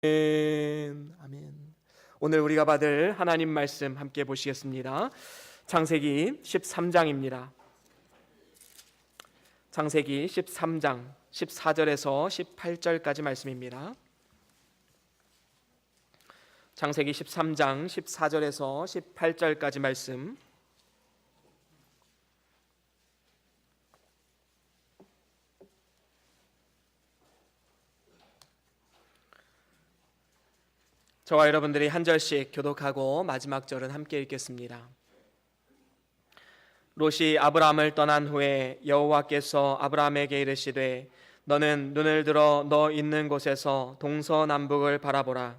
아멘. 오늘 우리가 받을 하나님 말씀 함께 보시겠습니다. 창세기 13장입니다. 창세기 13장 14절에서 18절까지 말씀입니다. 창세기 13장 14절에서 18절까지 말씀. 저와 여러분들이 한 절씩 교독하고 마지막 절은 함께 읽겠습니다. 롯이 아브라함을 떠난 후에 여호와께서 아브라함에게 이르시되 너는 눈을 들어 너 있는 곳에서 동서남북을 바라보라.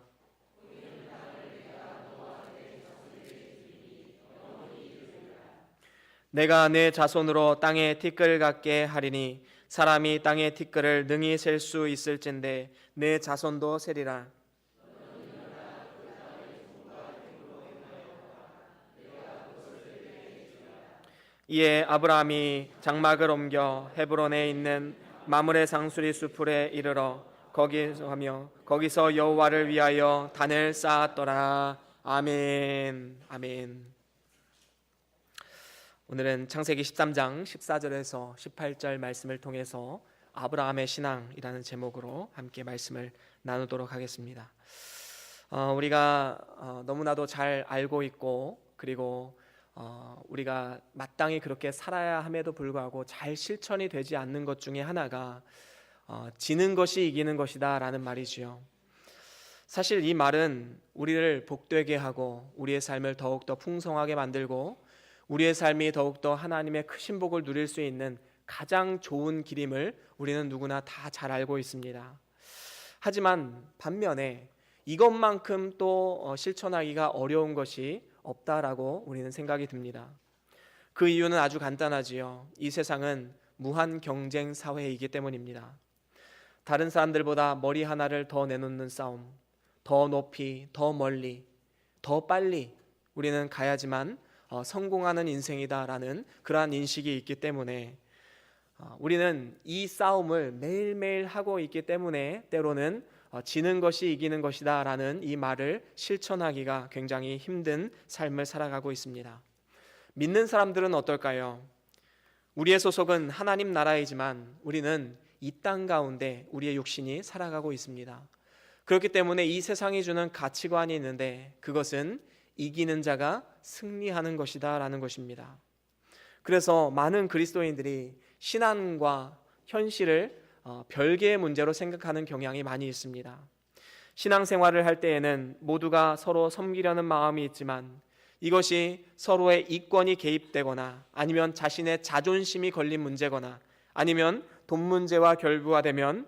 내가 내 자손으로 땅에 티끌 같게 하리니 사람이 땅의 티끌을 능히 셀 수 있을진데 내 자손도 세리라. 이에 아브라함이 장막을 옮겨 헤브론에 있는 마므레 상수리 수풀에 이르러 거기서 여호와를 위하여 단을 쌓았더라. 아멘. 아멘. 오늘은 창세기 13장 14절에서 18절 말씀을 통해서 아브라함의 신앙이라는 제목으로 함께 말씀을 나누도록 하겠습니다. 우리가 너무나도 잘 알고 있고 그리고 우리가 마땅히 그렇게 살아야 함에도 불구하고 잘 실천이 되지 않는 것 중에 하나가 지는 것이 이기는 것이다 라는 말이지요. 사실 이 말은 우리를 복되게 하고 우리의 삶을 더욱더 풍성하게 만들고 우리의 삶이 더욱더 하나님의 크신 복을 누릴 수 있는 가장 좋은 길임을 우리는 누구나 다 잘 알고 있습니다. 하지만 반면에 이것만큼 또 실천하기가 어려운 것이 없다라고 우리는 생각이 듭니다. 그 이유는 아주 간단하지요. 이 세상은 무한 경쟁 사회이기 때문입니다. 다른 사람들보다 머리 하나를 더 내놓는 싸움, 더 높이, 더 멀리, 더 빨리 우리는 가야지만 성공하는 인생이다라는 그러한 인식이 있기 때문에 우리는 이 싸움을 매일매일 하고 있기 때문에 때로는 지는 것이 이기는 것이다 라는 이 말을 실천하기가 굉장히 힘든 삶을 살아가고 있습니다. 믿는 사람들은 어떨까요? 우리의 소속은 하나님 나라이지만 우리는 이 땅 가운데 우리의 육신이 살아가고 있습니다. 그렇기 때문에 이 세상이 주는 가치관이 있는데 그것은 이기는 자가 승리하는 것이다 라는 것입니다. 그래서 많은 그리스도인들이 신앙과 현실을 별개의 문제로 생각하는 경향이 많이 있습니다. 신앙생활을 할 때에는 모두가 서로 섬기려는 마음이 있지만 이것이 서로의 이권이 개입되거나 아니면 자신의 자존심이 걸린 문제거나 아니면 돈 문제와 결부화되면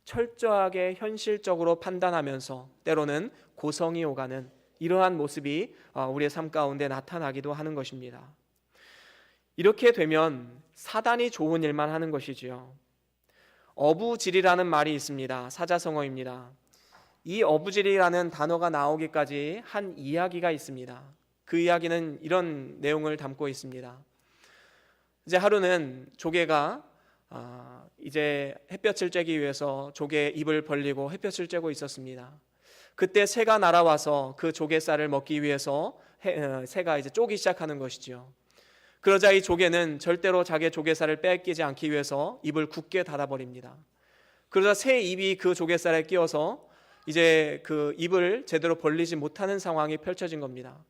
철저하게 현실적으로 판단하면서 때로는 고성이 오가는 이러한 모습이 우리의 삶 가운데 나타나기도 하는 것입니다. 이렇게 되면 사단이 좋은 일만 하는 것이지요. 어부질이라는 말이 있습니다. 사자성어입니다. 이 어부질이라는 단어가 나오기까지 한 이야기가 있습니다. 그 이야기는 이런 내용을 담고 있습니다. 이제 하루는 조개가 이제 햇볕을 쬐기 위해서 조개의 입을 벌리고 햇볕을 쬐고 있었습니다. 그때 새가 날아와서 그 조개살을 먹기 위해서 새가 이제 쪼기 시작하는 것이지요. 그러자 이 조개는 절대로 자기의 조개살을 뺏기지 않기 위해서 입을 굳게 닫아버립니다. 그러자 새 입이 그 조개살에 끼어서 이제 그 입을 제대로 벌리지 못하는 상황이 펼쳐진 겁니다.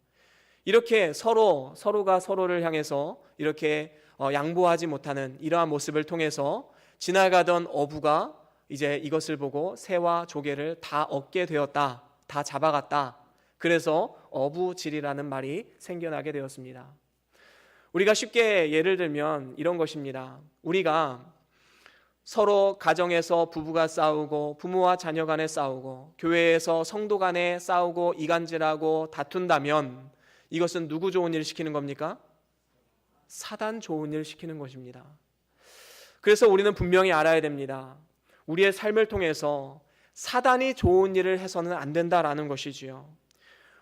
이렇게 서로가 서로를 향해서 이렇게 양보하지 못하는 이러한 모습을 통해서 지나가던 어부가 이제 이것을 보고 새와 조개를 다 얻게 되었다, 다 잡아갔다. 그래서 어부질이라는 말이 생겨나게 되었습니다. 우리가 쉽게 예를 들면 이런 것입니다. 우리가 서로 가정에서 부부가 싸우고 부모와 자녀 간에 싸우고 교회에서 성도 간에 싸우고 이간질하고 다툰다면 이것은 누구 좋은 일 시키는 겁니까? 사단 좋은 일 시키는 것입니다. 그래서 우리는 분명히 알아야 됩니다. 우리의 삶을 통해서 사단이 좋은 일을 해서는 안 된다라는 것이지요.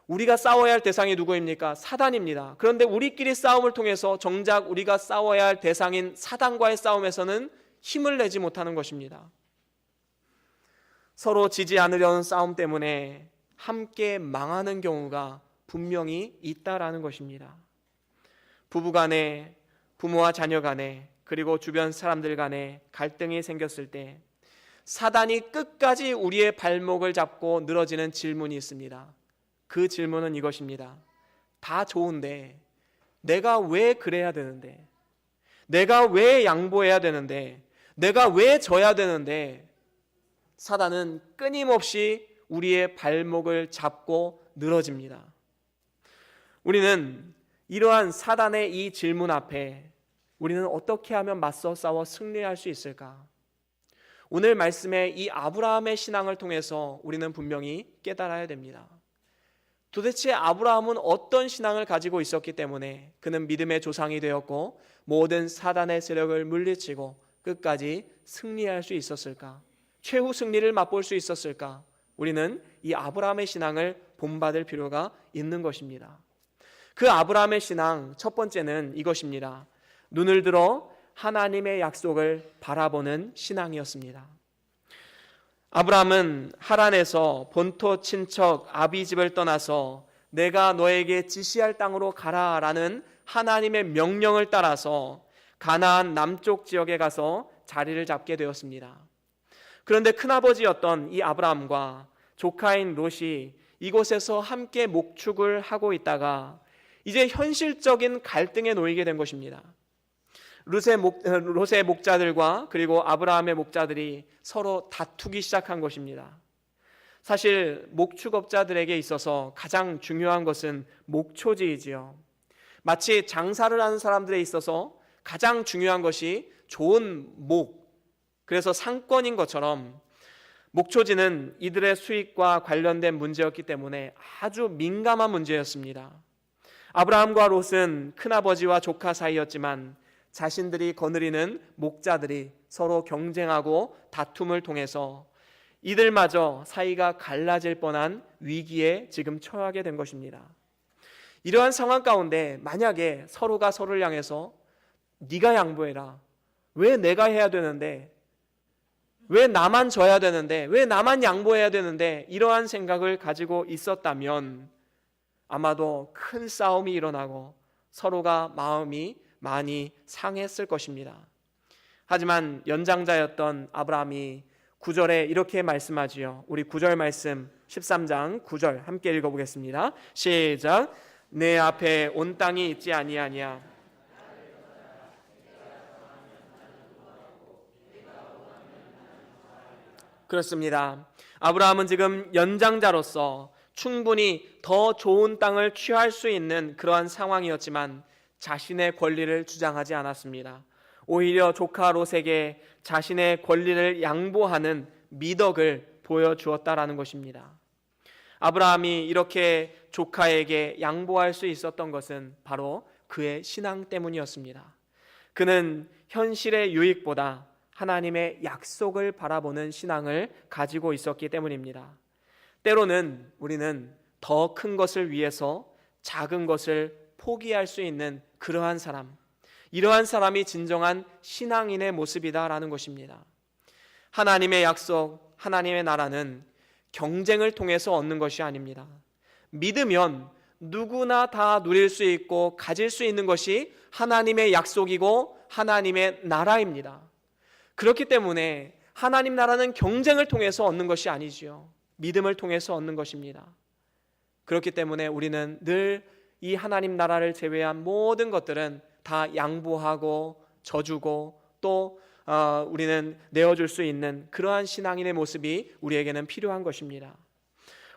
우리가 싸워야 할 대상이 누구입니까? 사단입니다. 그런데 우리끼리 싸움을 통해서 정작 우리가 싸워야 할 대상인 사단과의 싸움에서는 힘을 내지 못하는 것입니다. 서로 지지 않으려는 싸움 때문에 함께 망하는 경우가 분명히 있다라는 것입니다. 부부 간에, 부모와 자녀 간에, 그리고 주변 사람들 간에 갈등이 생겼을 때 사단이 끝까지 우리의 발목을 잡고 늘어지는 질문이 있습니다. 그 질문은 이것입니다. 다 좋은데 내가 왜 그래야 되는데, 내가 왜 양보해야 되는데, 내가 왜 져야 되는데, 사단은 끊임없이 우리의 발목을 잡고 늘어집니다. 우리는 이러한 사단의 이 질문 앞에 우리는 어떻게 하면 맞서 싸워 승리할 수 있을까? 오늘 말씀의 이 아브라함의 신앙을 통해서 우리는 분명히 깨달아야 됩니다. 도대체 아브라함은 어떤 신앙을 가지고 있었기 때문에 그는 믿음의 조상이 되었고 모든 사단의 세력을 물리치고 끝까지 승리할 수 있었을까? 최후 승리를 맛볼 수 있었을까? 우리는 이 아브라함의 신앙을 본받을 필요가 있는 것입니다. 그 아브라함의 신앙 첫 번째는 이것입니다. 눈을 들어 하나님의 약속을 바라보는 신앙이었습니다. 아브라함은 하란에서 본토 친척 아비집을 떠나서 내가 너에게 지시할 땅으로 가라라는 하나님의 명령을 따라서 가나안 남쪽 지역에 가서 자리를 잡게 되었습니다. 그런데 큰아버지였던 이 아브라함과 조카인 롯이 이곳에서 함께 목축을 하고 있다가 이제 현실적인 갈등에 놓이게 된 것입니다. 롯의 목자들과 그리고 아브라함의 목자들이 서로 다투기 시작한 것입니다. 사실 목축업자들에게 있어서 가장 중요한 것은 목초지이지요. 마치 장사를 하는 사람들에 있어서 가장 중요한 것이 좋은 목, 그래서 상권인 것처럼 목초지는 이들의 수익과 관련된 문제였기 때문에 아주 민감한 문제였습니다. 아브라함과 롯은 큰아버지와 조카 사이였지만 자신들이 거느리는 목자들이 서로 경쟁하고 다툼을 통해서 이들마저 사이가 갈라질 뻔한 위기에 지금 처하게 된 것입니다. 이러한 상황 가운데 만약에 서로가 서로를 향해서 네가 양보해라, 왜 내가 해야 되는데, 왜 나만 져야 되는데, 왜 나만 양보해야 되는데, 이러한 생각을 가지고 있었다면 아마도 큰 싸움이 일어나고 서로가 마음이 많이 상했을 것입니다. 하지만 연장자였던 아브라함이 9절에 이렇게 말씀하지요. 우리 9절 말씀 13장 9절 함께 읽어보겠습니다. 시작. 내 앞에 온 땅이 있지 아니하냐. 그렇습니다. 아브라함은 지금 연장자로서 충분히 더 좋은 땅을 취할 수 있는 그러한 상황이었지만 자신의 권리를 주장하지 않았습니다. 오히려 조카 롯에게 자신의 권리를 양보하는 미덕을 보여주었다라는 것입니다. 아브라함이 이렇게 조카에게 양보할 수 있었던 것은 바로 그의 신앙 때문이었습니다. 그는 현실의 유익보다 하나님의 약속을 바라보는 신앙을 가지고 있었기 때문입니다. 때로는 우리는 더 큰 것을 위해서 작은 것을 포기할 수 있는 그러한 사람, 이러한 사람이 진정한 신앙인의 모습이다라는 것입니다. 하나님의 약속, 하나님의 나라는 경쟁을 통해서 얻는 것이 아닙니다. 믿으면 누구나 다 누릴 수 있고 가질 수 있는 것이 하나님의 약속이고 하나님의 나라입니다. 그렇기 때문에 하나님 나라는 경쟁을 통해서 얻는 것이 아니지요. 믿음을 통해서 얻는 것입니다. 그렇기 때문에 우리는 늘 이 하나님 나라를 제외한 모든 것들은 다 양보하고 져주고 또 우리는 내어줄 수 있는 그러한 신앙인의 모습이 우리에게는 필요한 것입니다.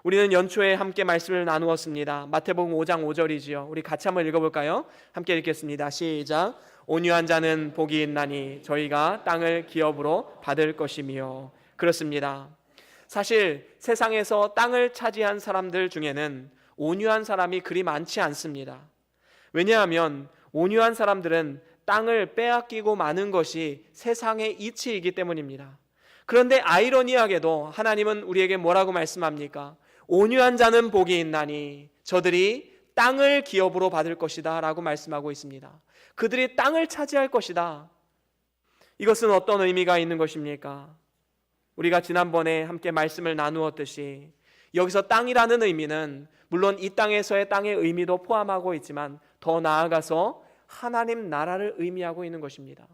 우리는 연초에 함께 말씀을 나누었습니다. 마태복음 5장 5절이지요. 우리 같이 한번 읽어볼까요? 함께 읽겠습니다. 시작. 온유한 자는 복이 있나니 저희가 땅을 기업으로 받을 것이며. 그렇습니다. 사실 세상에서 땅을 차지한 사람들 중에는 온유한 사람이 그리 많지 않습니다. 왜냐하면 온유한 사람들은 땅을 빼앗기고 마는 것이 세상의 이치이기 때문입니다. 그런데 아이러니하게도 하나님은 우리에게 뭐라고 말씀합니까? 온유한 자는 복이 있나니 저들이 땅을 기업으로 받을 것이다 라고 말씀하고 있습니다. 그들이 땅을 차지할 것이다. 이것은 어떤 의미가 있는 것입니까? 우리가 지난번에 함께 말씀을 나누었듯이 여기서 땅이라는 의미는 물론 이 땅에서의 땅의 의미도 포함하고 있지만 더 나아가서 하나님 나라를 의미하고 있는 것입니다.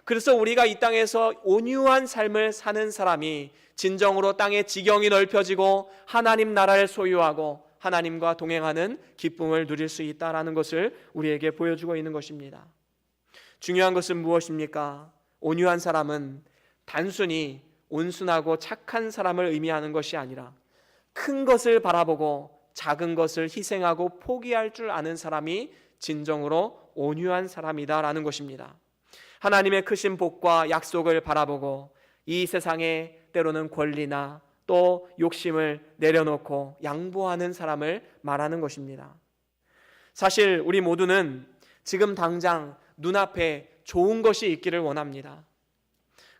그래서 우리가 이 땅에서 온유한 삶을 사는 사람이 진정으로 땅의 지경이 넓혀지고 하나님 나라를 소유하고 하나님과 동행하는 기쁨을 누릴 수 있다는 것을 우리에게 보여주고 있는 것입니다. 중요한 것은 무엇입니까? 온유한 사람은 단순히 온순하고 착한 사람을 의미하는 것이 아니라 큰 것을 바라보고 작은 것을 희생하고 포기할 줄 아는 사람이 진정으로 온유한 사람이다라는 것입니다. 하나님의 크신 복과 약속을 바라보고 이 세상에 때로는 권리나 또 욕심을 내려놓고 양보하는 사람을 말하는 것입니다. 사실 우리 모두는 지금 당장 눈앞에 좋은 것이 있기를 원합니다.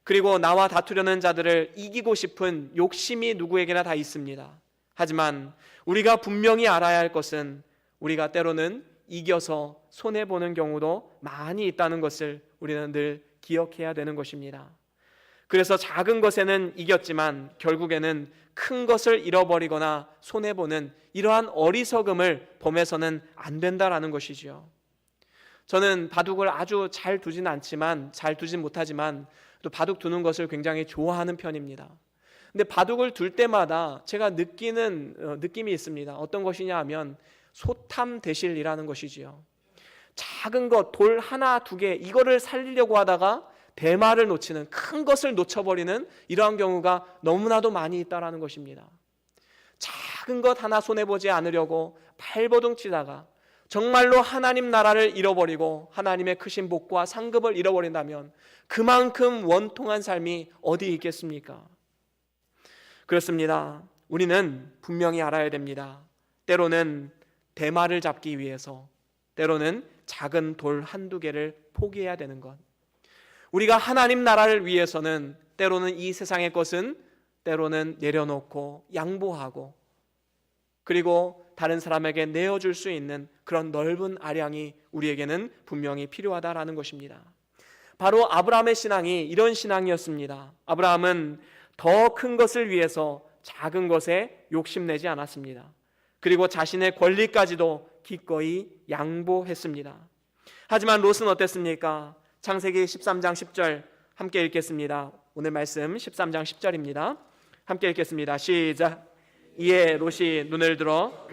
그리고 나와 다투려는 자들을 이기고 싶은 욕심이 누구에게나 다 있습니다. 하지만 우리가 분명히 알아야 할 것은 우리가 때로는 이겨서 손해보는 경우도 많이 있다는 것을 우리는 늘 기억해야 되는 것입니다. 그래서 작은 것에는 이겼지만 결국에는 큰 것을 잃어버리거나 손해보는 이러한 어리석음을 범해서는 안 된다라는 것이지요. 저는 바둑을 아주 잘 두진 못하지만 또 바둑 두는 것을 굉장히 좋아하는 편입니다. 근데 바둑을 둘 때마다 제가 느끼는 느낌이 있습니다. 어떤 것이냐 하면 소탐대실이라는 것이지요. 작은 것, 돌 하나, 두 개 이거를 살리려고 하다가 대마를 놓치는, 큰 것을 놓쳐버리는 이러한 경우가 너무나도 많이 있다는 것입니다. 작은 것 하나 손해보지 않으려고 발버둥 치다가 정말로 하나님 나라를 잃어버리고 하나님의 크신 복과 상급을 잃어버린다면 그만큼 원통한 삶이 어디 있겠습니까? 그렇습니다. 우리는 분명히 알아야 됩니다. 때로는 대마를 잡기 위해서 때로는 작은 돌 한두 개를 포기해야 되는 것, 우리가 하나님 나라를 위해서는 때로는 이 세상의 것은 때로는 내려놓고 양보하고 그리고 다른 사람에게 내어줄 수 있는 그런 넓은 아량이 우리에게는 분명히 필요하다라는 것입니다. 바로 아브라함의 신앙이 이런 신앙이었습니다. 아브라함은 더 큰 것을 위해서 작은 것에 욕심내지 않았습니다. 그리고 자신의 권리까지도 기꺼이 양보했습니다. 하지만 롯은 어땠습니까? 창세기 13장 10절 함께 읽겠습니다. 오늘 말씀 13장 10절입니다. 함께 읽겠습니다. 시작. 이에 롯이 눈을 들어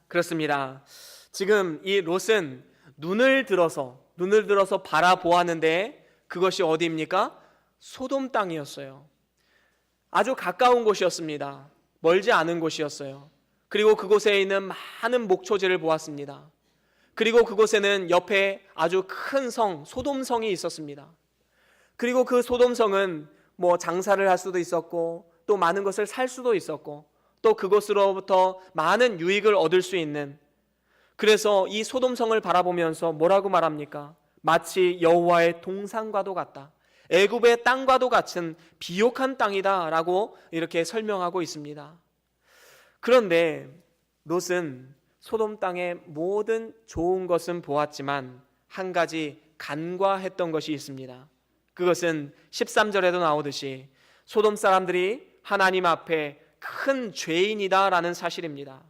그렇습니다. 지금 이 롯은 눈을 들어서 바라보았는데 그것이 어디입니까? 소돔 땅이었어요. 아주 가까운 곳이었습니다. 멀지 않은 곳이었어요. 그리고 그곳에 있는 많은 목초지를 보았습니다. 그리고 그곳에는 옆에 아주 큰 성, 소돔성이 있었습니다. 그리고 그 소돔성은 장사를 할 수도 있었고 또 많은 것을 살 수도 있었고 또 그곳으로부터 많은 유익을 얻을 수 있는, 그래서 이 소돔성을 바라보면서 뭐라고 말합니까? 마치 여호와의 동산과도 같다, 애굽의 땅과도 같은 비옥한 땅이다 라고 이렇게 설명하고 있습니다. 그런데 롯은 소돔 땅의 모든 좋은 것은 보았지만 한 가지 간과했던 것이 있습니다. 그것은 13절에도 나오듯이 소돔 사람들이 하나님 앞에 큰 죄인이다 라는 사실입니다.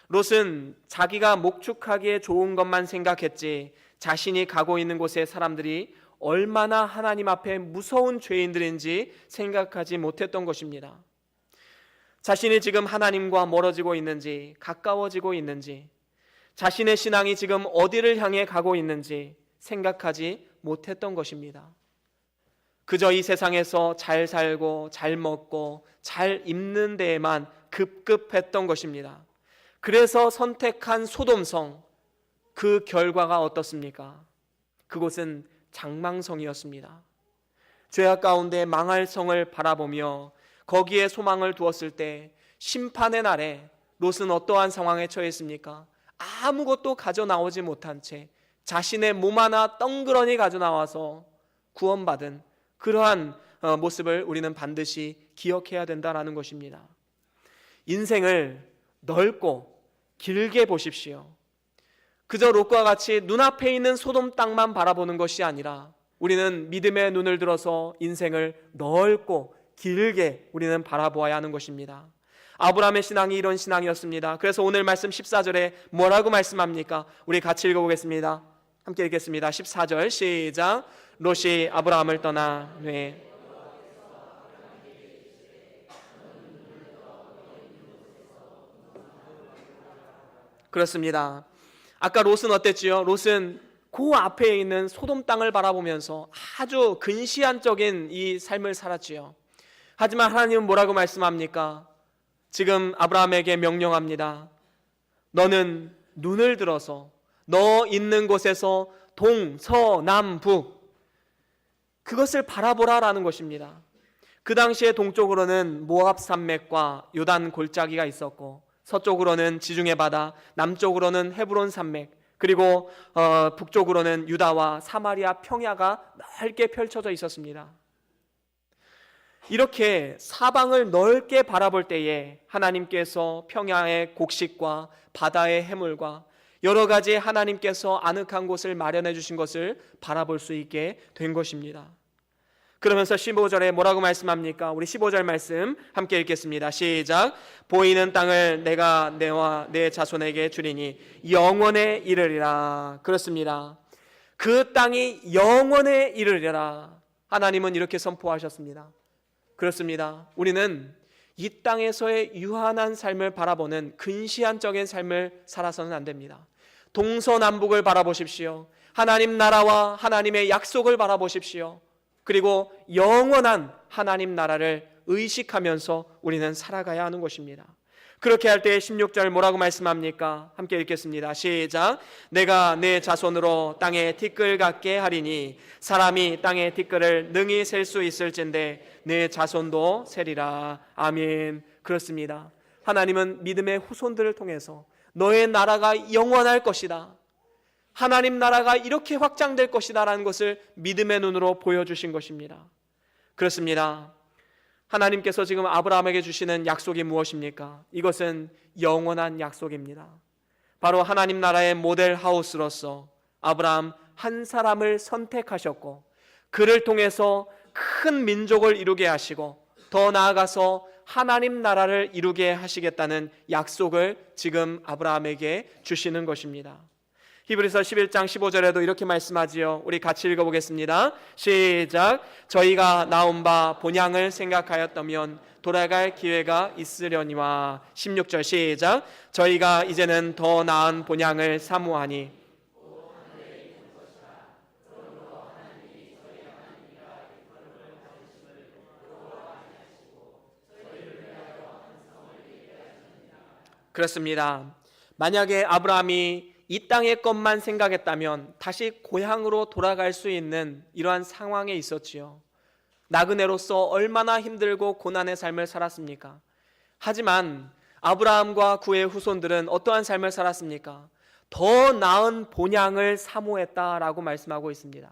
롯은 자기가 목축하기에 좋은 것만 생각했지 자신이 가고 있는 곳의 사람들이 얼마나 하나님 앞에 무서운 죄인들인지 생각하지 못했던 것입니다. 자신이 지금 하나님과 멀어지고 있는지 가까워지고 있는지, 자신의 신앙이 지금 어디를 향해 가고 있는지 생각하지 못했던 것입니다. 그저 이 세상에서 잘 살고 잘 먹고 잘 입는 데에만 급급했던 것입니다. 그래서 선택한 소돔성, 그 결과가 어떻습니까? 그곳은 장망성이었습니다. 죄악 가운데 망할 성을 바라보며 거기에 소망을 두었을 때 심판의 날에 롯은 어떠한 상황에 처했습니까? 아무것도 가져나오지 못한 채 자신의 몸 하나 덩그러니 가져나와서 구원받은 그러한 모습을 우리는 반드시 기억해야 된다는 것입니다. 인생을 넓고 길게 보십시오. 그저 롯과 같이 눈앞에 있는 소돔 땅만 바라보는 것이 아니라 우리는 믿음의 눈을 들어서 인생을 넓고 길게 우리는 바라보아야 하는 것입니다. 아브라함의 신앙이 이런 신앙이었습니다. 그래서 오늘 말씀 14절에 뭐라고 말씀합니까? 우리 같이 읽어보겠습니다. 함께 읽겠습니다. 14절 시작. 롯이 아브라함을 떠나 그렇습니다. 아까 롯은 어땠지요? 롯은 그 앞에 있는 소돔 땅을 바라보면서 아주 근시안적인 이 삶을 살았지요. 하지만 하나님은 뭐라고 말씀합니까? 지금 아브라함에게 명령합니다. 너는 눈을 들어서 너 있는 곳에서 동, 서, 남, 북 그것을 바라보라라는 것입니다. 그 당시에 동쪽으로는 모압 산맥과 요단 골짜기가 있었고 서쪽으로는 지중해 바다, 남쪽으로는 헤브론 산맥, 그리고 북쪽으로는 유다와 사마리아 평야가 넓게 펼쳐져 있었습니다. 이렇게 사방을 넓게 바라볼 때에 하나님께서 평야의 곡식과 바다의 해물과 여러 가지 하나님께서 아늑한 곳을 마련해 주신 것을 바라볼 수 있게 된 것입니다. 그러면서 15절에 뭐라고 말씀합니까? 우리 15절 말씀 함께 읽겠습니다. 시작. 보이는 땅을 내가 내와 내 자손에게 주리니 영원에 이르리라. 그렇습니다. 그 땅이 영원에 이르리라. 하나님은 이렇게 선포하셨습니다. 그렇습니다. 우리는 이 땅에서의 유한한 삶을 바라보는 근시안적인 삶을 살아서는 안 됩니다. 동서남북을 바라보십시오. 하나님 나라와 하나님의 약속을 바라보십시오. 그리고 영원한 하나님 나라를 의식하면서 우리는 살아가야 하는 것입니다. 그렇게 할 때 16절 뭐라고 말씀합니까? 함께 읽겠습니다. 시작. 내가 내 자손으로 땅에 티끌 같게 하리니 사람이 땅의 티끌을 능히 셀 수 있을진데 내 자손도 세리라. 아멘. 그렇습니다. 하나님은 믿음의 후손들을 통해서 너의 나라가 영원할 것이다, 하나님 나라가 이렇게 확장될 것이다 라는 것을 믿음의 눈으로 보여주신 것입니다. 그렇습니다. 하나님께서 지금 아브라함에게 주시는 약속이 무엇입니까? 이것은 영원한 약속입니다. 바로 하나님 나라의 모델 하우스로서 아브라함 한 사람을 선택하셨고 그를 통해서 큰 민족을 이루게 하시고 더 나아가서 하나님 나라를 이루게 하시겠다는 약속을 지금 아브라함에게 주시는 것입니다. 히브리서 11장 15절에도 이렇게 말씀하지요. 우리 같이 읽어보겠습니다. 시작. 저희가 나온 바 본향을 생각하였다면 돌아갈 기회가 있으려니와. 16절 시작. 저희가 이제는 더 나은 본향을 사모하니. 그렇습니다. 만약에 아브라함이 이 땅의 것만 생각했다면 다시 고향으로 돌아갈 수 있는 이러한 상황에 있었지요. 나그네로서 얼마나 힘들고 고난의 삶을 살았습니까? 하지만 아브라함과 그의 후손들은 어떠한 삶을 살았습니까? 더 나은 본향을 사모했다라고 말씀하고 있습니다.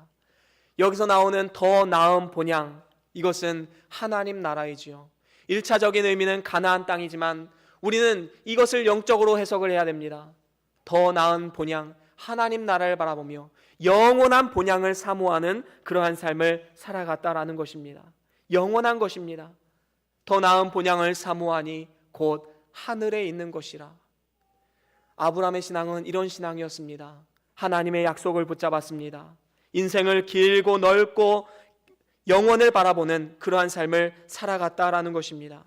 여기서 나오는 더 나은 본향, 이것은 하나님 나라이지요. 1차적인 의미는 가나안 땅이지만 우리는 이것을 영적으로 해석을 해야 됩니다. 더 나은 본향, 하나님 나라를 바라보며 영원한 본향을 사모하는 그러한 삶을 살아갔다라는 것입니다. 영원한 것입니다. 더 나은 본향을 사모하니 곧 하늘에 있는 것이라. 아브라함의 신앙은 이런 신앙이었습니다. 하나님의 약속을 붙잡았습니다. 인생을 길고 넓고 영원을 바라보는 그러한 삶을 살아갔다라는 것입니다.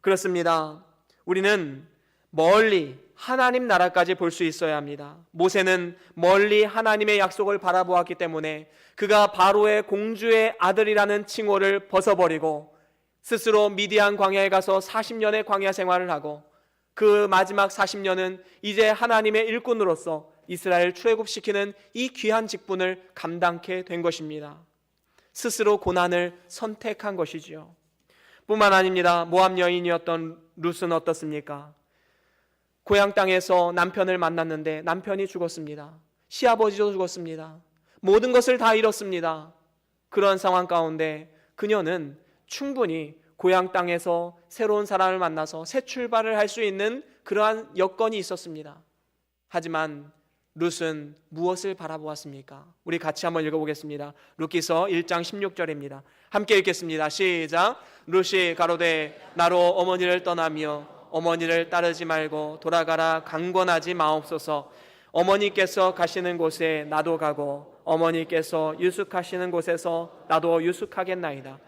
그렇습니다. 우리는 멀리 하나님 나라까지 볼 수 있어야 합니다. 모세는 멀리 하나님의 약속을 바라보았기 때문에 그가 바로의 공주의 아들이라는 칭호를 벗어버리고 스스로 미디안 광야에 가서 40년의 광야 생활을 하고 그 마지막 40년은 이제 하나님의 일꾼으로서 이스라엘 출애굽시키는 이 귀한 직분을 감당케 된 것입니다. 스스로 고난을 선택한 것이지요. 뿐만 아닙니다. 모압 여인이었던 룻은 어떻습니까? 고향 땅에서 남편을 만났는데 남편이 죽었습니다. 시아버지도 죽었습니다. 모든 것을 다 잃었습니다. 그런 상황 가운데 그녀는 충분히 고향 땅에서 새로운 사람을 만나서 새 출발을 할 수 있는 그러한 여건이 있었습니다. 하지만 룻은 무엇을 바라보았습니까? 우리 같이 한번 읽어보겠습니다. 룻기서 1장 16절입니다. 함께 읽겠습니다. 시작. 룻이 가로되 나로 어머니를 떠나며 어머니를 따르지 말고 돌아가라 강권하지 마옵소서. 어머니께서 가시는 곳에 나도 가고 어머니께서 유숙하시는 곳에서 나도 유숙하겠나이다.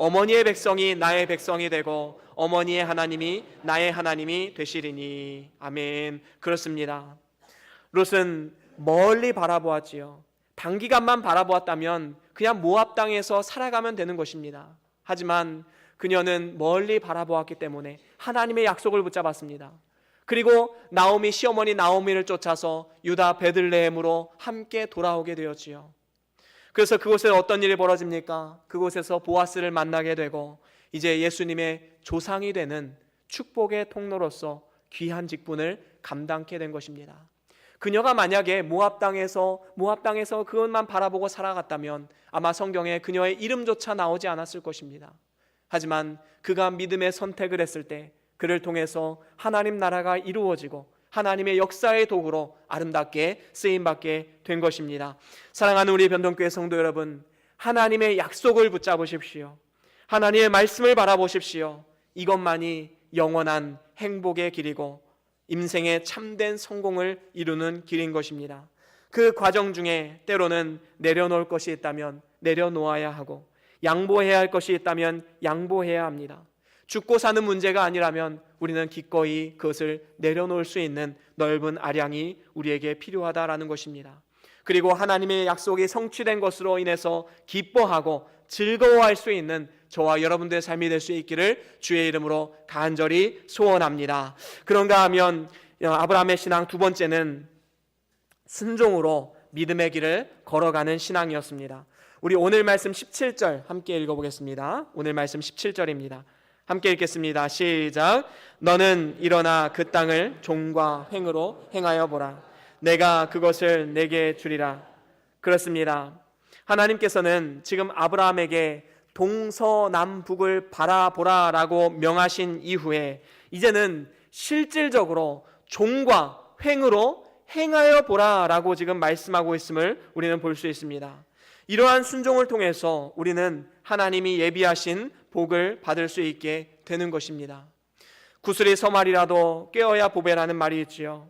어머니의 백성이 나의 백성이 되고 어머니의 하나님이 나의 하나님이 되시리니. 아멘. 그렇습니다. 롯은 멀리 바라보았지요. 단기간만 바라보았다면 그냥 모압 땅에서 살아가면 되는 것입니다. 하지만 그녀는 멀리 바라보았기 때문에 하나님의 약속을 붙잡았습니다. 그리고 나오미 시어머니 나오미를 쫓아서 유다 베들레헴으로 함께 돌아오게 되었지요. 그래서 그곳에 어떤 일이 벌어집니까? 그곳에서 보아스를 만나게 되고 이제 예수님의 조상이 되는 축복의 통로로서 귀한 직분을 감당케 된 것입니다. 그녀가 만약에 모압 땅에서 그것만 바라보고 살아갔다면 아마 성경에 그녀의 이름조차 나오지 않았을 것입니다. 하지만 그가 믿음의 선택을 했을 때 그를 통해서 하나님 나라가 이루어지고 하나님의 역사의 도구로 아름답게 쓰임받게 된 것입니다. 사랑하는 우리 변동교회 성도 여러분, 하나님의 약속을 붙잡으십시오. 하나님의 말씀을 바라보십시오. 이것만이 영원한 행복의 길이고 인생의 참된 성공을 이루는 길인 것입니다. 그 과정 중에 때로는 내려놓을 것이 있다면 내려놓아야 하고 양보해야 할 것이 있다면 양보해야 합니다. 죽고 사는 문제가 아니라면 우리는 기꺼이 그것을 내려놓을 수 있는 넓은 아량이 우리에게 필요하다라는 것입니다. 그리고 하나님의 약속이 성취된 것으로 인해서 기뻐하고 즐거워할 수 있는 저와 여러분들의 삶이 될 수 있기를 주의 이름으로 간절히 소원합니다. 그런가 하면 아브라함의 신앙 두 번째는 순종으로 믿음의 길을 걸어가는 신앙이었습니다. 우리 오늘 말씀 17절 함께 읽어보겠습니다. 오늘 말씀 17절입니다. 함께 읽겠습니다. 시작. 너는 일어나 그 땅을 종과 횡으로 행하여 보라. 내가 그것을 내게 주리라. 그렇습니다. 하나님께서는 지금 아브라함에게 동서남북을 바라보라 라고 명하신 이후에 이제는 실질적으로 종과 횡으로 행하여 보라 라고 지금 말씀하고 있음을 우리는 볼 수 있습니다. 이러한 순종을 통해서 우리는 하나님이 예비하신 복을 받을 수 있게 되는 것입니다. 구슬이 서말이라도 꿰어야 보배라는 말이 있지요.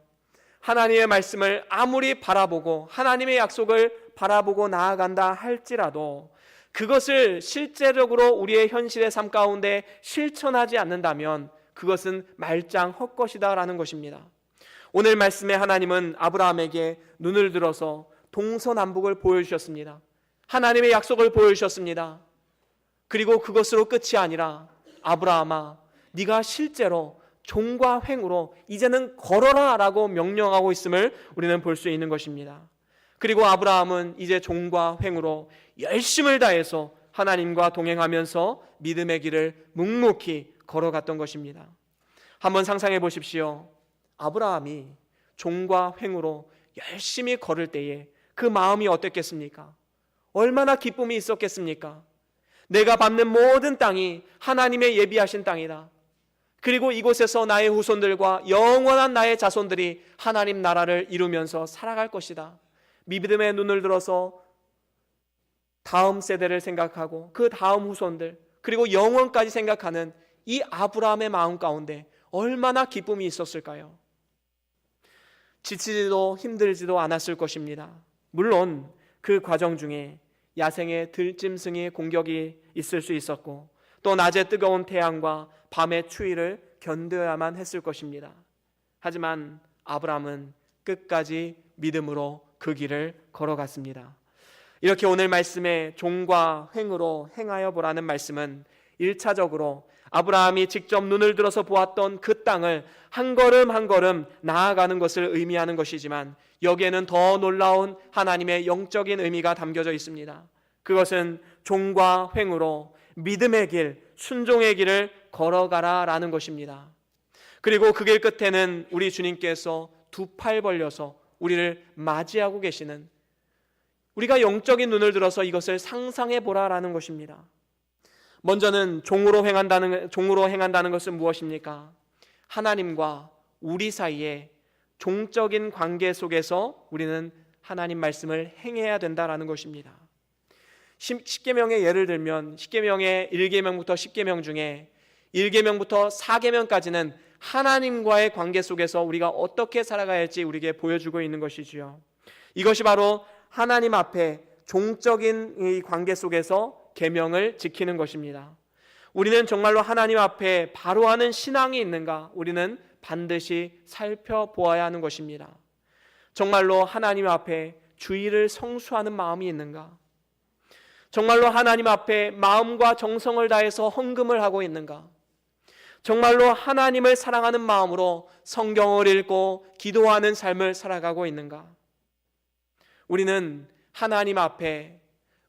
하나님의 말씀을 아무리 바라보고 하나님의 약속을 바라보고 나아간다 할지라도 그것을 실제적으로 우리의 현실의 삶 가운데 실천하지 않는다면 그것은 말짱 헛것이다라는 것입니다. 오늘 말씀에 하나님은 아브라함에게 눈을 들어서 동서남북을 보여주셨습니다. 하나님의 약속을 보여주셨습니다. 그리고 그것으로 끝이 아니라 아브라함아, 네가 실제로 종과 횡으로 이제는 걸어라 라고 명령하고 있음을 우리는 볼 수 있는 것입니다. 그리고 아브라함은 이제 종과 횡으로 열심을 다해서 하나님과 동행하면서 믿음의 길을 묵묵히 걸어갔던 것입니다. 한번 상상해 보십시오. 아브라함이 종과 횡으로 열심히 걸을 때에 그 마음이 어땠겠습니까? 얼마나 기쁨이 있었겠습니까? 내가 밟는 모든 땅이 하나님의 예비하신 땅이다. 그리고 이곳에서 나의 후손들과 영원한 나의 자손들이 하나님 나라를 이루면서 살아갈 것이다. 믿음의 눈을 들어서 다음 세대를 생각하고 그 다음 후손들 그리고 영원까지 생각하는 이 아브라함의 마음 가운데 얼마나 기쁨이 있었을까요? 지치지도 힘들지도 않았을 것입니다. 물론 그 과정 중에 야생의 들짐승의 공격이 있을 수 있었고 또 낮에 뜨거운 태양과 밤의 추위를 견뎌야만 했을 것입니다. 하지만 아브라함은 끝까지 믿음으로 그 길을 걸어갔습니다. 이렇게 오늘 말씀에 종과 횡으로 행하여 보라는 말씀은 1차적으로 아브라함이 직접 눈을 들어서 보았던 그 땅을 한 걸음 한 걸음 나아가는 것을 의미하는 것이지만 여기에는 더 놀라운 하나님의 영적인 의미가 담겨져 있습니다. 그것은 종과 횡으로 믿음의 길, 순종의 길을 걸어가라 라는 것입니다. 그리고 그 길 끝에는 우리 주님께서 두 팔 벌려서 우리를 맞이하고 계시는, 우리가 영적인 눈을 들어서 이것을 상상해 보라라는 것입니다. 먼저는 종으로 행한다는 것은 무엇입니까? 하나님과 우리 사이에 종적인 관계 속에서 우리는 하나님 말씀을 행해야 된다라는 것입니다. 십계명의 예를 들면 십계명의 1계명부터 10계명 중에 1계명부터 4계명까지는 하나님과의 관계 속에서 우리가 어떻게 살아가야 할지 우리에게 보여주고 있는 것이지요. 이것이 바로 하나님 앞에 종적인 이 관계 속에서 계명을 지키는 것입니다. 우리는 정말로 하나님 앞에 바로 하는 신앙이 있는가? 우리는 반드시 살펴보아야 하는 것입니다. 정말로 하나님 앞에 주의를 성수하는 마음이 있는가? 정말로 하나님 앞에 마음과 정성을 다해서 헌금을 하고 있는가? 정말로 하나님을 사랑하는 마음으로 성경을 읽고 기도하는 삶을 살아가고 있는가? 우리는 하나님 앞에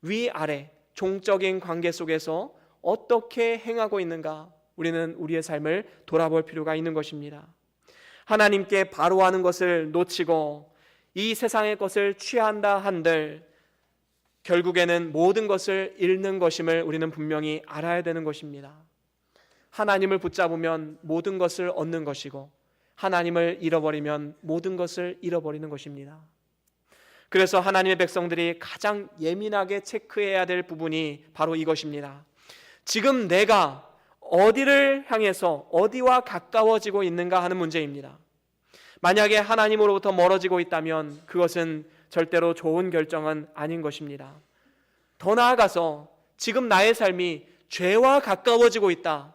위아래 종적인 관계 속에서 어떻게 행하고 있는가? 우리는 우리의 삶을 돌아볼 필요가 있는 것입니다. 하나님께 바로 하는 것을 놓치고 이 세상의 것을 취한다 한들 결국에는 모든 것을 잃는 것임을 우리는 분명히 알아야 되는 것입니다. 하나님을 붙잡으면 모든 것을 얻는 것이고 하나님을 잃어버리면 모든 것을 잃어버리는 것입니다. 그래서 하나님의 백성들이 가장 예민하게 체크해야 될 부분이 바로 이것입니다. 지금 내가 어디를 향해서 어디와 가까워지고 있는가 하는 문제입니다. 만약에 하나님으로부터 멀어지고 있다면 그것은 절대로 좋은 결정은 아닌 것입니다. 더 나아가서 지금 나의 삶이 죄와 가까워지고 있다.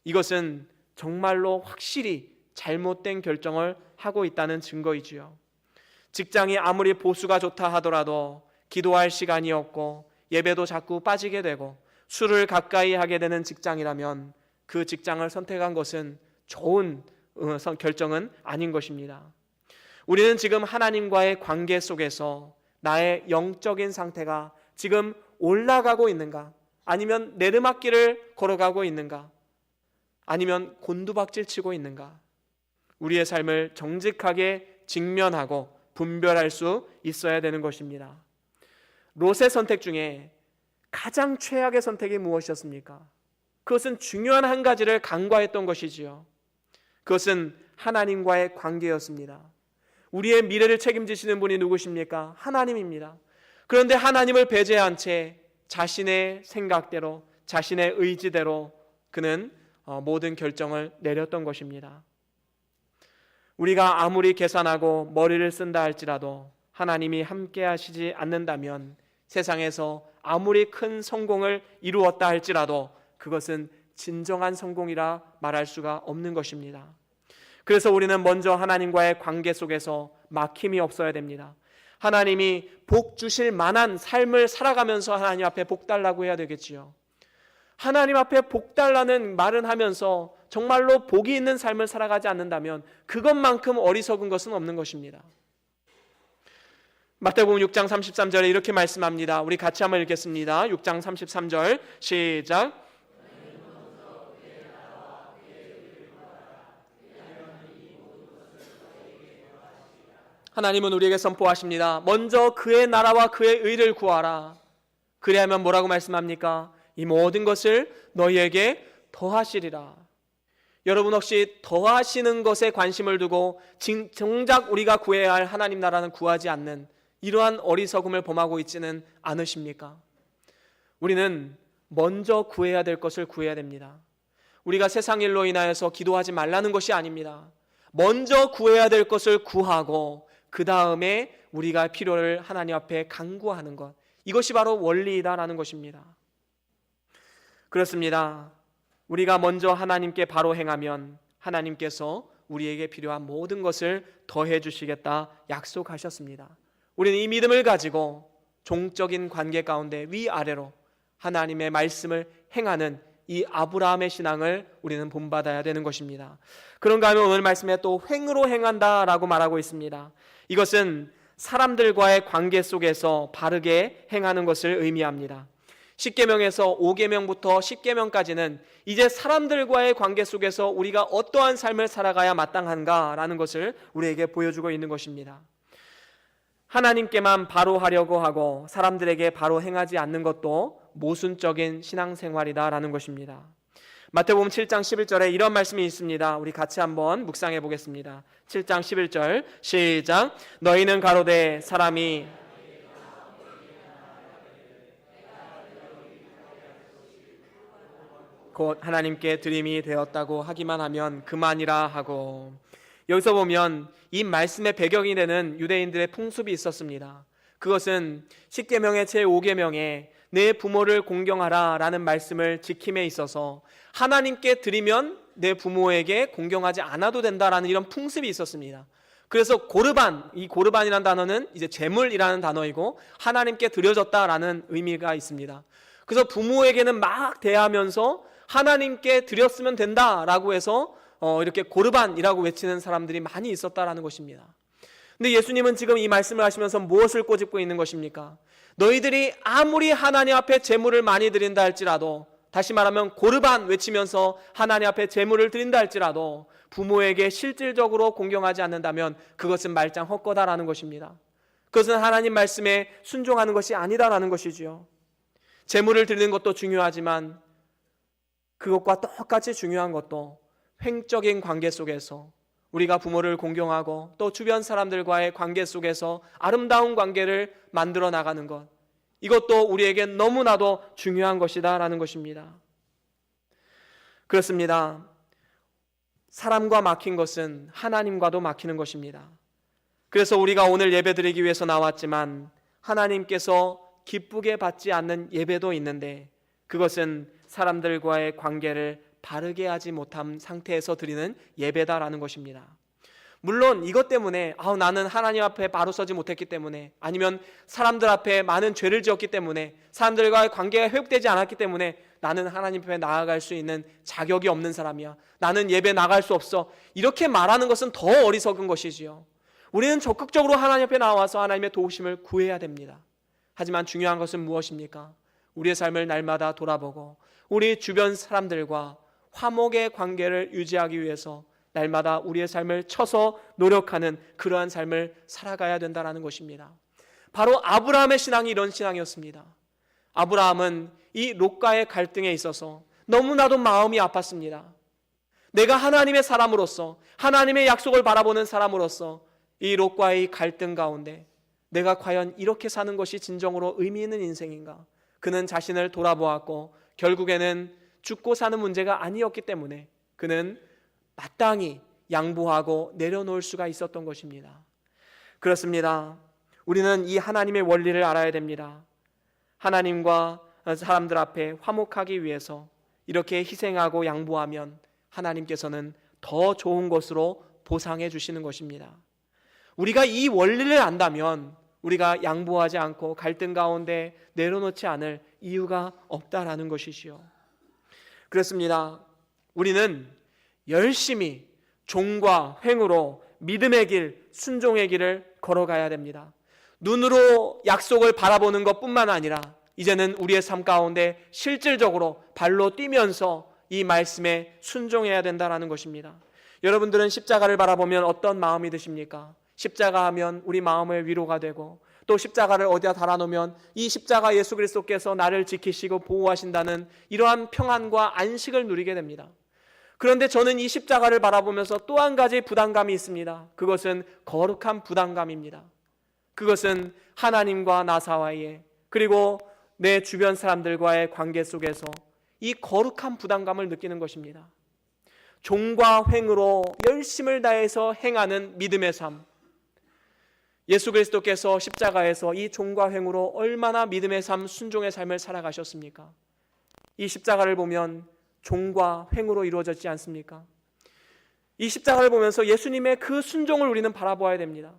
이것은 정말로 확실히 잘못된 결정을 하고 있다는 증거이지요. 직장이 아무리 보수가 좋다 하더라도 기도할 시간이 없고 예배도 자꾸 빠지게 되고 술을 가까이 하게 되는 직장이라면 그 직장을 선택한 것은 좋은 결정은 아닌 것입니다. 우리는 지금 하나님과의 관계 속에서 나의 영적인 상태가 지금 올라가고 있는가? 아니면 내리막길을 걸어가고 있는가? 아니면 곤두박질 치고 있는가? 우리의 삶을 정직하게 직면하고 분별할 수 있어야 되는 것입니다. 롯의 선택 중에 가장 최악의 선택이 무엇이었습니까? 그것은 중요한 한 가지를 간과했던 것이지요. 그것은 하나님과의 관계였습니다. 우리의 미래를 책임지시는 분이 누구십니까? 하나님입니다. 그런데 하나님을 배제한 채 자신의 생각대로 자신의 의지대로 그는 모든 결정을 내렸던 것입니다. 우리가 아무리 계산하고 머리를 쓴다 할지라도 하나님이 함께 하시지 않는다면 세상에서 아무리 큰 성공을 이루었다 할지라도 그것은 진정한 성공이라 말할 수가 없는 것입니다. 그래서 우리는 먼저 하나님과의 관계 속에서 막힘이 없어야 됩니다. 하나님이 복 주실 만한 삶을 살아가면서 하나님 앞에 복 달라고 해야 되겠지요. 하나님 앞에 복 달라는 말은 하면서 정말로 복이 있는 삶을 살아가지 않는다면 그것만큼 어리석은 것은 없는 것입니다. 마태복음 6장 33절에 이렇게 말씀합니다. 우리 같이 한번 읽겠습니다. 6장 33절 시작. 하나님은 우리에게 선포하십니다. 먼저 그의 나라와 그의 의를 구하라. 그리하면 뭐라고 말씀합니까? 이 모든 것을 너희에게 더하시리라. 여러분 혹시 더하시는 것에 관심을 두고 정작 우리가 구해야 할 하나님 나라는 구하지 않는 이러한 어리석음을 범하고 있지는 않으십니까? 우리는 먼저 구해야 될 것을 구해야 됩니다. 우리가 세상 일로 인하여서 기도하지 말라는 것이 아닙니다. 먼저 구해야 될 것을 구하고 그 다음에 우리가 필요를 하나님 앞에 간구하는 것, 이것이 바로 원리이다라는 것입니다. 그렇습니다. 우리가 먼저 하나님께 바로 행하면 하나님께서 우리에게 필요한 모든 것을 더해 주시겠다 약속하셨습니다. 우리는 이 믿음을 가지고 종적인 관계 가운데 위아래로 하나님의 말씀을 행하는 이 아브라함의 신앙을 우리는 본받아야 되는 것입니다. 그런가 하면 오늘 말씀에 또 횡으로 행한다라고 말하고 있습니다. 이것은 사람들과의 관계 속에서 바르게 행하는 것을 의미합니다. 10계명에서 5계명부터 10계명까지는 이제 사람들과의 관계 속에서 우리가 어떠한 삶을 살아가야 마땅한가라는 것을 우리에게 보여주고 있는 것입니다. 하나님께만 바로 하려고 하고 사람들에게 바로 행하지 않는 것도 모순적인 신앙생활이다라는 것입니다. 마태복음 7장 11절에 이런 말씀이 있습니다. 우리 같이 한번 묵상해 보겠습니다. 7장 11절 시작. 너희는 가로되 사람이 곧 하나님께 드림이 되었다고 하기만 하면 그만이라 하고. 여기서 보면 이 말씀의 배경이 되는 유대인들의 풍습이 있었습니다. 그것은 10계명의 제5계명에 내 부모를 공경하라 라는 말씀을 지킴에 있어서 하나님께 드리면 내 부모에게 공경하지 않아도 된다라는 이런 풍습이 있었습니다. 그래서 고르반, 이 고르반이라는 단어는 이제 제물이라는 단어이고 하나님께 드려졌다라는 의미가 있습니다. 그래서 부모에게는 막 대하면서 하나님께 드렸으면 된다라고 해서 이렇게 고르반이라고 외치는 사람들이 많이 있었다라는 것입니다. 근데 예수님은 지금 이 말씀을 하시면서 무엇을 꼬집고 있는 것입니까? 너희들이 아무리 하나님 앞에 제물을 많이 드린다 할지라도, 다시 말하면 고르반 외치면서 하나님 앞에 제물을 드린다 할지라도 부모에게 실질적으로 공경하지 않는다면 그것은 말짱 헛거다라는 것입니다. 그것은 하나님 말씀에 순종하는 것이 아니다라는 것이지요. 제물을 드리는 것도 중요하지만 그것과 똑같이 중요한 것도 횡적인 관계 속에서 우리가 부모를 공경하고 또 주변 사람들과의 관계 속에서 아름다운 관계를 만들어 나가는 것, 이것도 우리에게 너무나도 중요한 것이다 라는 것입니다. 그렇습니다. 사람과 막힌 것은 하나님과도 막히는 것입니다. 그래서 우리가 오늘 예배드리기 위해서 나왔지만 하나님께서 기쁘게 받지 않는 예배도 있는데 그것은 사람들과의 관계를 바르게 하지 못한 상태에서 드리는 예배다라는 것입니다. 물론 이것 때문에 나는 하나님 앞에 바로 서지 못했기 때문에, 아니면 사람들 앞에 많은 죄를 지었기 때문에, 사람들과의 관계가 회복되지 않았기 때문에 나는 하나님 앞에 나아갈 수 있는 자격이 없는 사람이야, 나는 예배 나갈 수 없어, 이렇게 말하는 것은 더 어리석은 것이지요. 우리는 적극적으로 하나님 앞에 나와서 하나님의 도우심을 구해야 됩니다. 하지만 중요한 것은 무엇입니까? 우리의 삶을 날마다 돌아보고 우리 주변 사람들과 화목의 관계를 유지하기 위해서 날마다 우리의 삶을 쳐서 노력하는 그러한 삶을 살아가야 된다는 것입니다. 바로 아브라함의 신앙이 이런 신앙이었습니다. 아브라함은 이 롯과의 갈등에 있어서 너무나도 마음이 아팠습니다. 내가 하나님의 사람으로서, 하나님의 약속을 바라보는 사람으로서 이 롯과의 갈등 가운데 내가 과연 이렇게 사는 것이 진정으로 의미 있는 인생인가? 그는 자신을 돌아보았고 결국에는 죽고 사는 문제가 아니었기 때문에 그는 마땅히 양보하고 내려놓을 수가 있었던 것입니다. 그렇습니다. 우리는 이 하나님의 원리를 알아야 됩니다. 하나님과 사람들 앞에 화목하기 위해서 이렇게 희생하고 양보하면 하나님께서는 더 좋은 것으로 보상해 주시는 것입니다. 우리가 이 원리를 안다면 우리가 양보하지 않고 갈등 가운데 내려놓지 않을 이유가 없다라는 것이지요. 그렇습니다. 우리는 열심히 종과 횡으로 믿음의 길, 순종의 길을 걸어가야 됩니다. 눈으로 약속을 바라보는 것뿐만 아니라 이제는 우리의 삶 가운데 실질적으로 발로 뛰면서 이 말씀에 순종해야 된다는 것입니다. 여러분들은 십자가를 바라보면 어떤 마음이 드십니까? 십자가 하면 우리 마음의 위로가 되고, 또 십자가를 어디다 달아놓으면 이 십자가 예수 그리스도께서 나를 지키시고 보호하신다는 이러한 평안과 안식을 누리게 됩니다. 그런데 저는 이 십자가를 바라보면서 또 한 가지 부담감이 있습니다. 그것은 거룩한 부담감입니다. 그것은 하나님과 나 사이에, 그리고 내 주변 사람들과의 관계 속에서 이 거룩한 부담감을 느끼는 것입니다. 종과 횡으로 열심을 다해서 행하는 믿음의 삶, 예수 그리스도께서 십자가에서 이 종과 횡으로 얼마나 믿음의 삶, 순종의 삶을 살아가셨습니까? 이 십자가를 보면 종과 횡으로 이루어졌지 않습니까? 이 십자가를 보면서 예수님의 그 순종을 우리는 바라보아야 됩니다.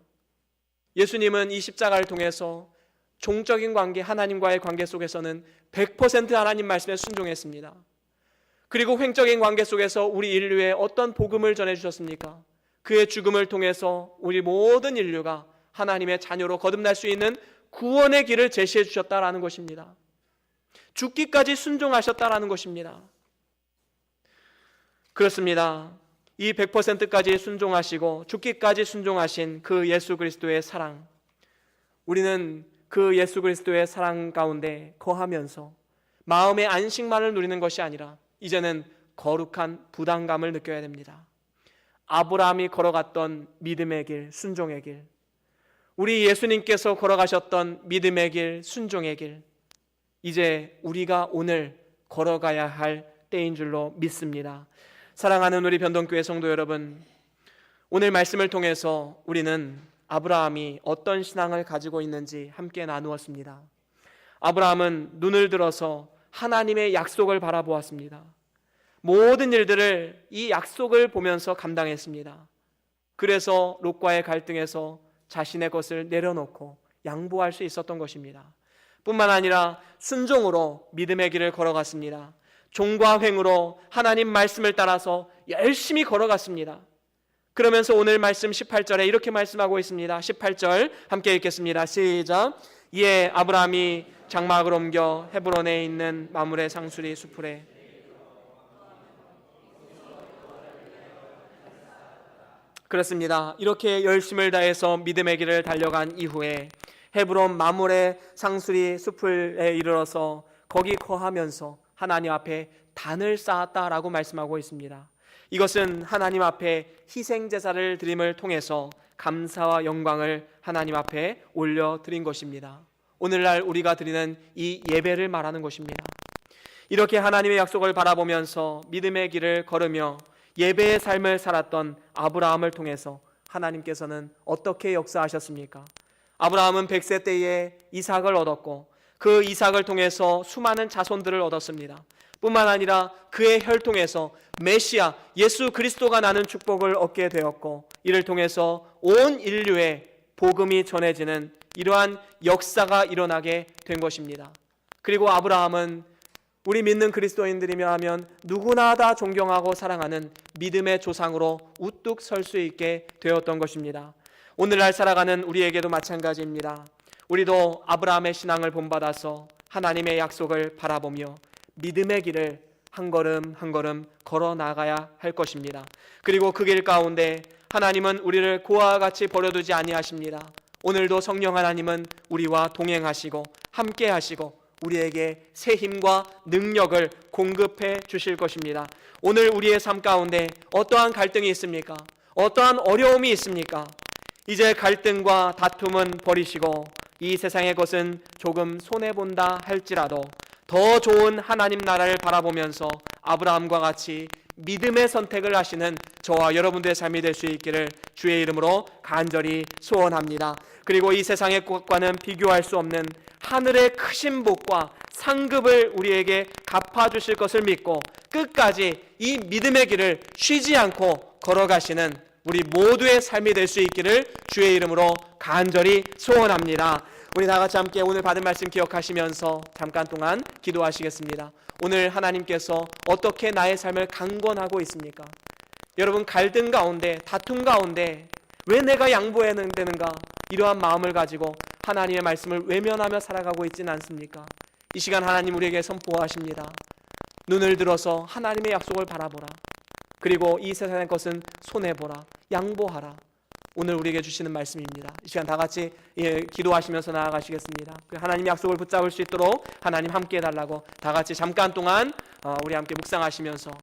예수님은 이 십자가를 통해서 종적인 관계, 하나님과의 관계 속에서는 100% 하나님 말씀에 순종했습니다. 그리고 횡적인 관계 속에서 우리 인류에 어떤 복음을 전해주셨습니까? 그의 죽음을 통해서 우리 모든 인류가 하나님의 자녀로 거듭날 수 있는 구원의 길을 제시해 주셨다라는 것입니다. 죽기까지 순종하셨다라는 것입니다. 그렇습니다. 이 100%까지 순종하시고 죽기까지 순종하신 그 예수 그리스도의 사랑, 우리는 그 예수 그리스도의 사랑 가운데 거하면서 마음의 안식만을 누리는 것이 아니라 이제는 거룩한 부담감을 느껴야 됩니다. 아브라함이 걸어갔던 믿음의 길, 순종의 길, 우리 예수님께서 걸어가셨던 믿음의 길, 순종의 길, 이제 우리가 오늘 걸어가야 할 때인 줄로 믿습니다. 사랑하는 우리 변동교회 성도 여러분, 오늘 말씀을 통해서 우리는 아브라함이 어떤 신앙을 가지고 있는지 함께 나누었습니다. 아브라함은 눈을 들어서 하나님의 약속을 바라보았습니다. 모든 일들을 이 약속을 보면서 감당했습니다. 그래서 롯과의 갈등에서 자신의 것을 내려놓고 양보할 수 있었던 것입니다. 뿐만 아니라 순종으로 믿음의 길을 걸어갔습니다. 종과 횡으로 하나님 말씀을 따라서 열심히 걸어갔습니다. 그러면서 오늘 말씀 18절에 이렇게 말씀하고 있습니다. 18절 함께 읽겠습니다. 시작. 이에 아브라함이 장막을 옮겨 헤브론에 있는 마므레 상수리 수풀에 그렇습니다. 이렇게 열심을 다해서 믿음의 길을 달려간 이후에 헤브론 마므레 상수리 숲에 이르러서 거기 거하면서 하나님 앞에 단을 쌓았다라고 말씀하고 있습니다. 이것은 하나님 앞에 희생제사를 드림을 통해서 감사와 영광을 하나님 앞에 올려드린 것입니다. 오늘날 우리가 드리는 이 예배를 말하는 것입니다. 이렇게 하나님의 약속을 바라보면서 믿음의 길을 걸으며 예배의 삶을 살았던 아브라함을 통해서 하나님께서는 어떻게 역사하셨습니까? 아브라함은 100세 때에 이삭을 얻었고 그 이삭을 통해서 수많은 자손들을 얻었습니다. 뿐만 아니라 그의 혈통에서 메시아 예수 그리스도가 나는 축복을 얻게 되었고 이를 통해서 온 인류에 복음이 전해지는 이러한 역사가 일어나게 된 것입니다. 그리고 아브라함은 우리 믿는 그리스도인들이며 하면 누구나 다 존경하고 사랑하는 믿음의 조상으로 우뚝 설 수 있게 되었던 것입니다. 오늘날 살아가는 우리에게도 마찬가지입니다. 우리도 아브라함의 신앙을 본받아서 하나님의 약속을 바라보며 믿음의 길을 한 걸음 한 걸음 걸어 나가야 할 것입니다. 그리고 그 길 가운데 하나님은 우리를 고아와 같이 버려두지 아니하십니다. 오늘도 성령 하나님은 우리와 동행하시고 함께 하시고 우리에게 새 힘과 능력을 공급해 주실 것입니다. 오늘 우리의 삶 가운데 어떠한 갈등이 있습니까? 어떠한 어려움이 있습니까? 이제 갈등과 다툼은 버리시고 이 세상의 것은 조금 손해본다 할지라도 더 좋은 하나님 나라를 바라보면서 아브라함과 같이 믿음의 선택을 하시는 저와 여러분들의 삶이 될 수 있기를 주의 이름으로 간절히 소원합니다. 그리고 이 세상의 것과는 비교할 수 없는 하늘의 크신 복과 상급을 우리에게 갚아주실 것을 믿고 끝까지 이 믿음의 길을 쉬지 않고 걸어가시는 우리 모두의 삶이 될 수 있기를 주의 이름으로 간절히 소원합니다. 우리 다 같이 함께 오늘 받은 말씀 기억하시면서 잠깐 동안 기도하시겠습니다. 오늘 하나님께서 어떻게 나의 삶을 강권하고 있습니까? 여러분 갈등 가운데 다툼 가운데 왜 내가 양보해야 되는가 이러한 마음을 가지고 하나님의 말씀을 외면하며 살아가고 있지는 않습니까? 이 시간 하나님 우리에게 선포하십니다. 눈을 들어서 하나님의 약속을 바라보라. 그리고 이 세상의 것은 손해보라. 양보하라. 오늘 우리에게 주시는 말씀입니다. 이 시간 다 같이 기도하시면서 나아가시겠습니다. 하나님 약속을 붙잡을 수 있도록 하나님 함께 해달라고 다 같이 잠깐 동안 우리 함께 묵상하시면서